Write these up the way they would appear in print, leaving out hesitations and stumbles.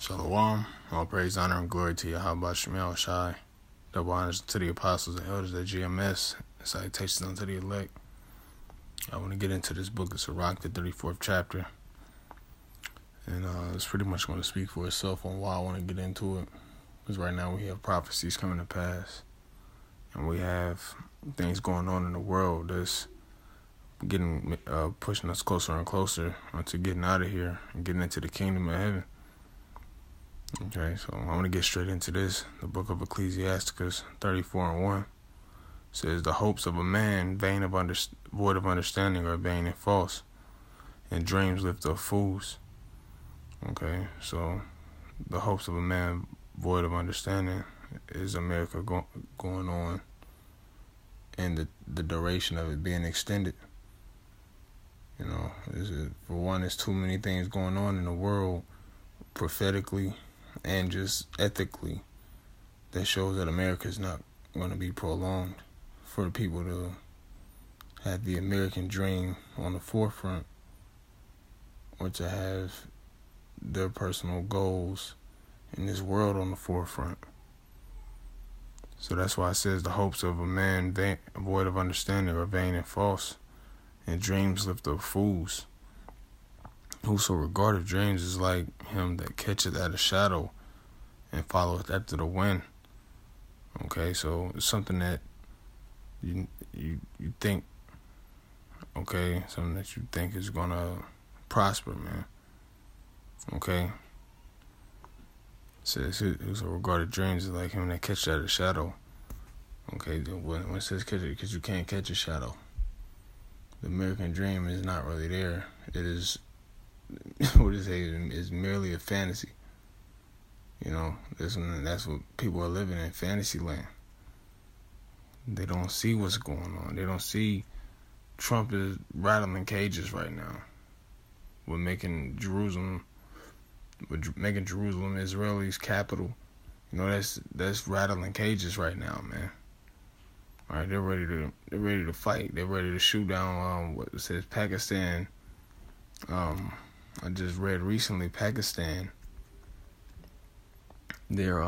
Shalom, all praise, honor, and glory to Yahawah Shai. Double honors to the apostles and elders at GMS, and salutations unto the elect. I want to get into this book of Sirach, the 34th chapter. And it's pretty much going to speak for itself on why I want to get into it. Because right now we have prophecies coming to pass. And we have things going on in the world that's getting pushing us closer and closer to getting out of here and getting into the kingdom of heaven. Okay, so I'm going to get straight into this. The book of Ecclesiasticus 34:1 says, "The hopes of a man void of understanding are vain and false, and dreams lift up fools." Okay, so the hopes of a man void of understanding is America going on and the duration of it being extended. You know, for one, there's too many things going on in the world prophetically and just ethically that shows that America is not going to be prolonged. For the people to have the American dream on the forefront, or to have their personal goals in this world on the forefront. So that's why it says the hopes of a man void of understanding are vain and false, and dreams lift up fools. Whoso regardeth dreams is like him that catcheth at a shadow and followeth after the wind. Okay, so it's something that you think, okay, something that you think is gonna prosper, man. Okay. It says whoso regardeth dreams is like him that catcheth at a shadow. Okay, when it says catch it, because you can't catch a shadow. The American dream is not really there. It is, what is it? It's merely a fantasy. You know, that's what people are living in, fantasy land. They don't see what's going on. They don't see Trump is rattling cages right now. We're making Jerusalem Israel's capital. You know, that's rattling cages right now, man. All right, they're ready to fight. They're ready to shoot down what it says Pakistan. I just read recently Pakistan. They're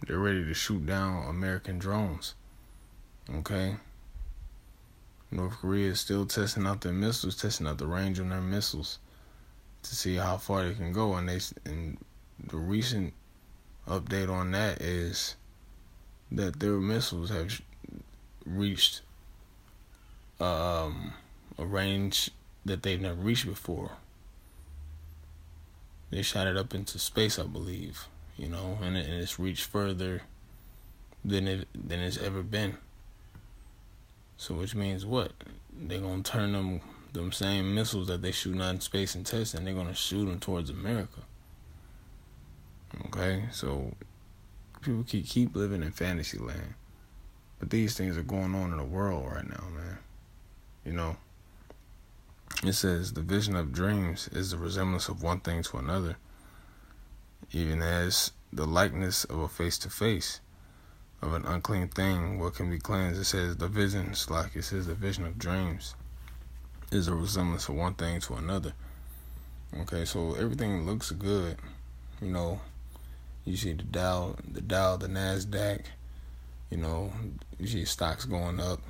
ready to shoot down American drones. Okay. North Korea is still testing out their missiles, testing out the range on their missiles to see how far they can go. And the recent update on that is that their missiles have reached a range that they've never reached before. They shot it up into space, I believe, you know, and it's reached further than it's ever been. So which means what? They're gonna turn them same missiles that they shooting out in space and test, and they're gonna shoot them towards America. Okay, so people keep living in fantasy land, but these things are going on in the world right now, man. You know, it says the vision of dreams is the resemblance of one thing to another, even as the likeness of a face to face of an unclean thing, what can be cleansed. It says the vision of dreams is a resemblance of one thing to another. Okay, so everything looks good. You know, you see the Dow, the NASDAQ, you know, you see stocks going up,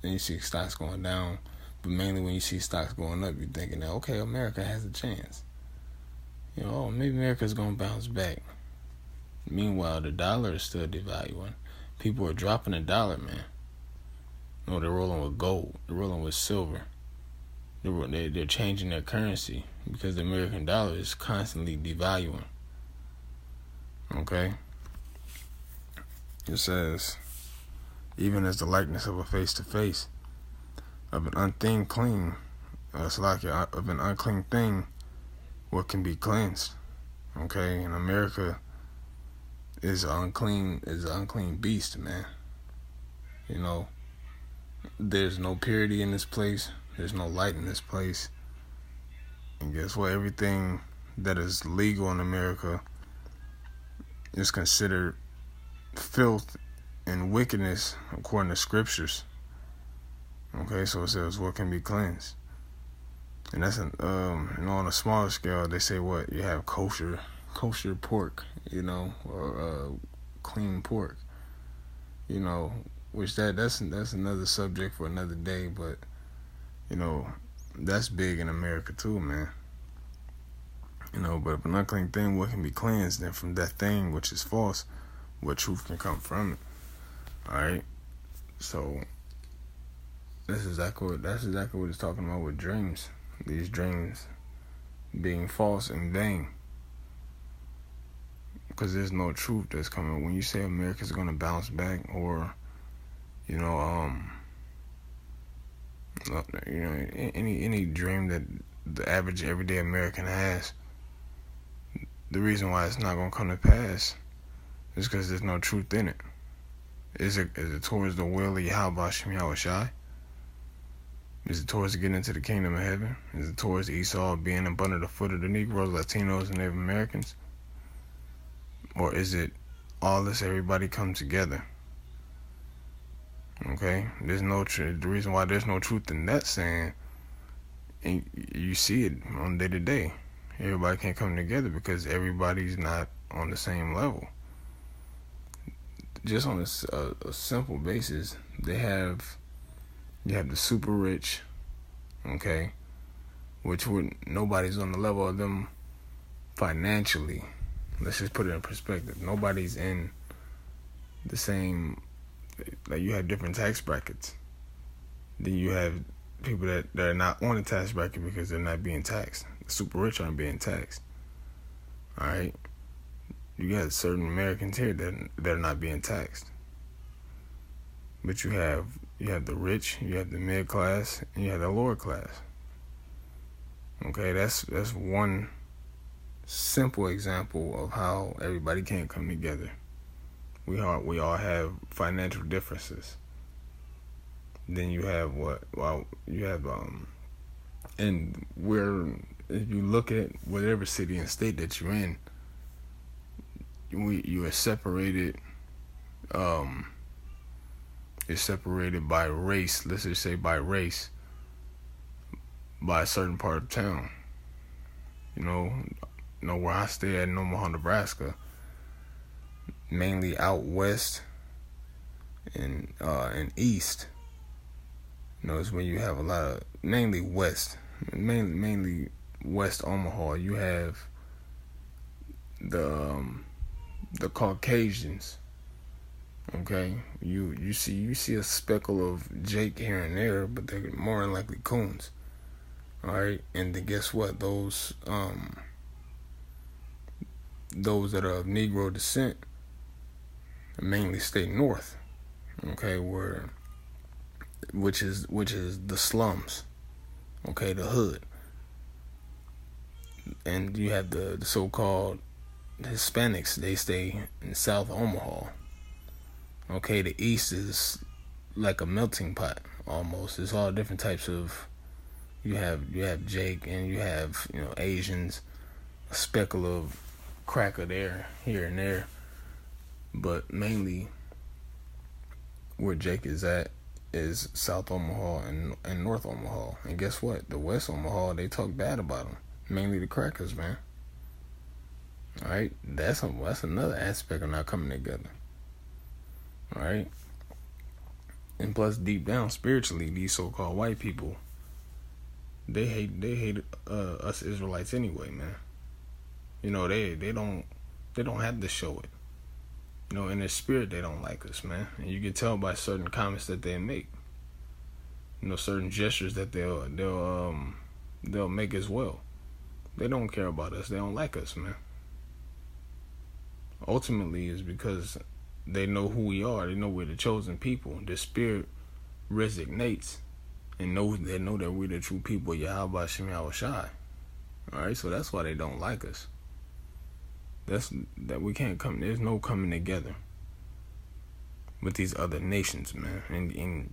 and you see stocks going down. But mainly when you see stocks going up, you're thinking that, okay, America has a chance. You know, maybe America's going to bounce back. Meanwhile, the dollar is still devaluing. People are dropping the dollar, man. No, they're rolling with gold. They're rolling with silver. They're changing their currency because the American dollar is constantly devaluing. Okay? It says, even as the likeness of a face-to-face of an unclean thing, of an unclean thing, what can be cleansed? Okay? And America is an unclean beast, man. You know, there's no purity in this place. There's no light in this place. And guess what? Everything that is legal in America is considered filth and wickedness according to scriptures. Okay, so it says what can be cleansed. And that's on a smaller scale. They say what you have kosher kosher pork, or clean pork, which that's another subject for another day, but that's big in America too, man. But if an unclean thing, what can be cleansed? Then from that thing which is false, what truth can come from it? All right. So that's exactly what it's talking about with dreams. These dreams being false and vain, because there's no truth that's coming. When you say America's going to bounce back, or any dream that the average everyday American has, the reason why it's not going to come to pass is because there's no truth in it. Is it towards the will of Yahawah? Is it towards getting into the kingdom of heaven? Is it towards Esau being up under the foot of the Negroes, Latinos, and Native Americans? Or is it all this, everybody come together? Okay? There's no truth. The reason why there's no truth in that saying, and you see it on day to day, everybody can't come together because everybody's not on the same level. Just on a simple basis, you have the super rich, okay, nobody's on the level of them financially. Let's just put it in perspective. Nobody's in the same, like you have different tax brackets. Then you have people that are not on the tax bracket because they're not being taxed. The super rich aren't being taxed. All right. You got certain Americans here that are not being taxed. But you have the rich, you have the mid class, and you have the lower class. Okay, that's one simple example of how everybody can't come together. We all have financial differences. Then you have and if you look at whatever city and state that you're in, you are separated. It's separated by race. Let's just say by race, by a certain part of town. Where I stay at in Omaha, Nebraska, mainly out west and east. It's where you have a lot of mainly west Omaha. You have the Caucasians. Okay, you see a speckle of Jake here and there, but they're more than likely coons. All right, and then guess what? Those that are of Negro descent mainly stay north. Okay, which is the slums. Okay, the hood, and you have the so-called Hispanics. They stay in South Omaha. Okay, the east is like a melting pot almost. It's all different types of. You have Jake, and you have Asians, a speckle of cracker there, here and there, but mainly where Jake is at is South Omaha and North Omaha. And guess what? The West Omaha, they talk bad about them. Mainly the crackers, man. All right, that's another aspect of not coming together. All right, and plus, deep down spiritually, these so-called white people, they hate us Israelites anyway, man. They don't have to show it. In their spirit, they don't like us, man. And you can tell by certain comments that they make. Certain gestures that they'll make as well. They don't care about us. They don't like us, man. Ultimately, it's because they know who we are. They know we're the chosen people. Their spirit resonates and they know that we're the true people. Yahawah. All right, so that's why they don't like us. That we can't come. There's no coming together with these other nations, man. And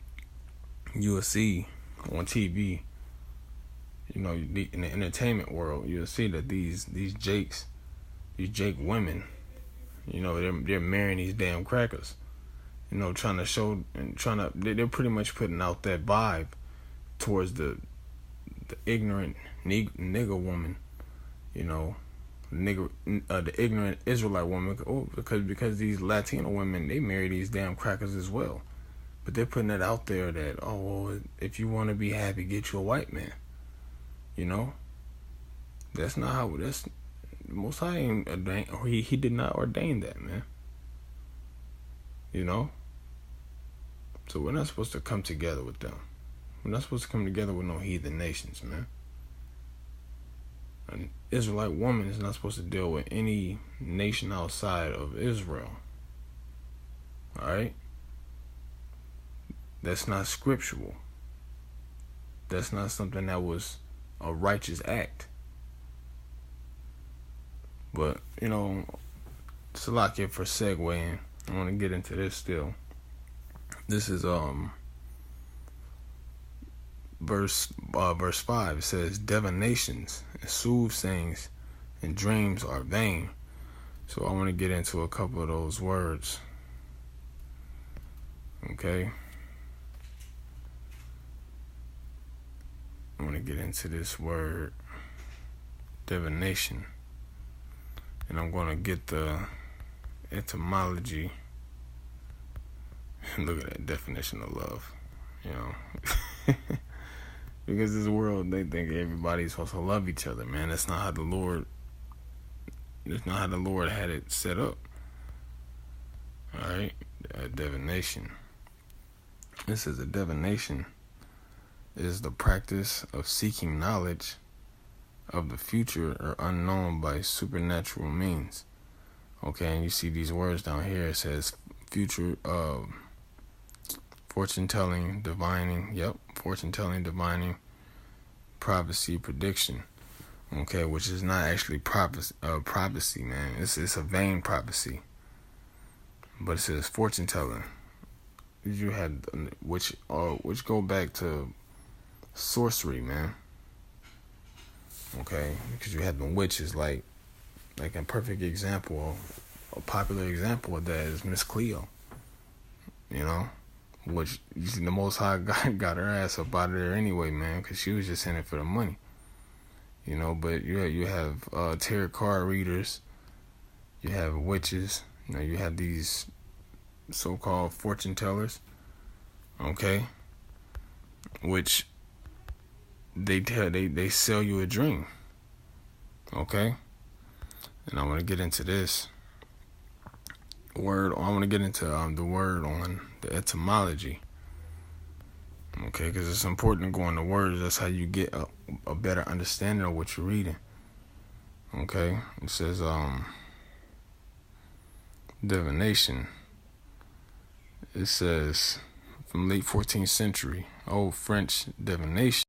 you'll see on TV, in the entertainment world, you'll see that these Jake women, they're marrying these damn crackers. Trying to show and they're pretty much putting out that vibe towards the ignorant nigger woman, the ignorant Israelite woman. Oh, because these Latino women, they marry these damn crackers as well. But they're putting it out there that, oh, well, if you want to be happy, get you a white man. You know? That's not how, that's, Most High ain't ordained, he did not ordain that, man. You know? So we're not supposed to come together with them. We're not supposed to come together with no heathen nations, man. An Israelite woman is not supposed to deal with any nation outside of Israel. Alright? That's not scriptural. That's not something that was a righteous act. But, you know, it's a lot here for segueing. I want to get into this still. This is verse 5. It says, divinations and soothsayings and dreams are vain. So I want to get into a couple of those words. Okay. I want to get into this word, divination. And I'm going to get the etymology. Look at that definition of love, you know. Because this world, they think everybody's supposed to love each other, man. That's not how the Lord had it set up. Alright? Divination. This is a divination. Is the practice of seeking knowledge of the future or unknown by supernatural means. Okay, and you see these words down here. It says future, fortune telling, divining. Yep, fortune telling, divining, prophecy, prediction. Okay, which is not actually prophecy, man. It's a vain prophecy. But it says fortune telling. You had which go back to sorcery, man. Okay, because you had the witches, like a perfect example, a popular example of that is Miss Cleo. You know, which the Most High got her ass up out of there anyway, man, because she was just in it for the money. You know, but you have tarot card readers, you have witches, you know, you have these so-called fortune tellers, which they sell you a dream, okay? And I want to get into this word. I want to get into the word on the etymology, okay? Because it's important to go into words. That's how you get a better understanding of what you're reading, okay? It says divination. It says from late 14th century, old French divination.